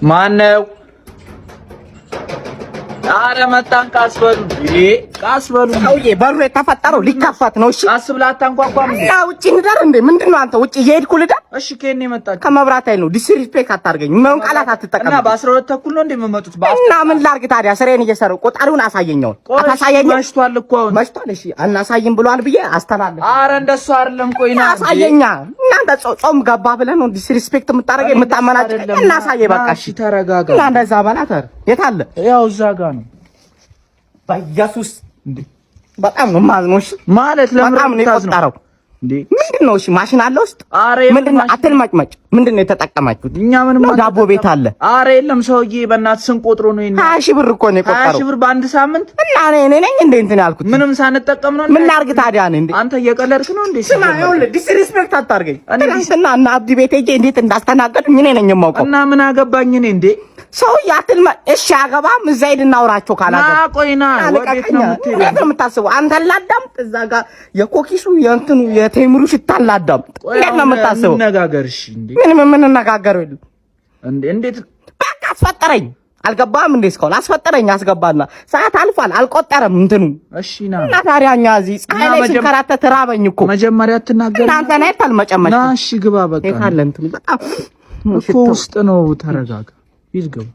ማነው? አረ መጣን ካስበሉ ካስበሉ ሰውዬ በሩ የተፈጠረው ሊከፈት ነው። እሺ አስብላ አታንኳኳም። ያ ውጪ ንደር እንዴ? ምንድነው አንተ ውጪ እየሄድኩ ልደር? እሺ ከኔ መጣች ከመብራት አይል ነው። ዲስሪስፔክት አታርገኝ። ምን ቃላት አትጠቀም። እና በ12 ተኩል ነው እንደምመጡት እና ምን ላርግ ታዲያ? ስሬን እየሰራው ቆጣሪውን አሳየኛው። አታሳየኝ። መሽቷል እኮ አሁን መሽቷል። እሺ አናሳይም ብሏል ብዬ አስተላለፍ። አረ እንደሱ አይደለም። ቆይና አሳየኛ። እናንተ ጾም ገባ ብለህ ነው ዲስሪስፔክት የምታረገኝ የምታመናጭ? እናሳየ በቃ። እሺ ተረጋጋ። እና እንደዛ በላተር የት አለ? ያው እዛ ጋር ነው። በኢየሱስ እንዴ በጣም ነው ማዝኖሽ ማለት ለምን ነው የቆጠረው እንዴ? ምንድነው? እሺ ማሽን አለ ውስጥ? አረ ምንድነው? አትልማጭማጭ። ምንድነው የተጠቀማችሁት? እኛ ምንም ዳቦ ቤት አለ። አረ የለም ሰውዬ፣ በእናትህ ስንቆጥሮ ነው ይሄን 20 ሺህ ብር እኮ ነው የቆጠረው። 20 ሺህ ብር በአንድ ሳምንት እና እኔ ነኝ እንዴ እንትን ያልኩት? ምንም ሳንጠቀም ነው። ምን ላድርግ ታዲያ? እንዴ አንተ እየቀለድክ ነው እንዴ? ስማ ይኸውልህ፣ ዲስሪስፔክት አታርገኝ። ትናንትና እና አብዲ ቤት ሄጄ እንዴት እንዳስተናገዱኝ እኔ ነኝ የማውቀው። እና ምን አገባኝ እኔ እንዴ? ሰውዬ አትልማ። እሺ አገባም እዛ ሄድና አውራቸው ካላገባ ቆይና ወዴት ነው የምታስበው? አንተ ላዳምጥ። እዛ ጋር የኮኪሱ የእንትኑ የቴምሩ ሽታ ላዳምጥ። እንዴት ነው የምታስበው? እንነጋገር። እሺ እንዴ ምን እንነጋገረው? እንዴት በቃ አስፈጠረኝ። አልገባም እንዴ? እስካሁን አስፈጠረኝ። አስገባና ሰዓት አልፏል። አልቆጠረም እንትኑ። እሺ ና እና ታዲያ እኛ እዚህ ፀሐይ ላይ ስንከራተት ራበኝ እኮ። መጀመሪያ አትናገር እናንተ ላይ ታልመጨመጭ ና። እሺ ግባ በቃ። ይካለ እንትን በጣም እኮ ውስጥ ነው። ተረጋጋ። ይዝገቡ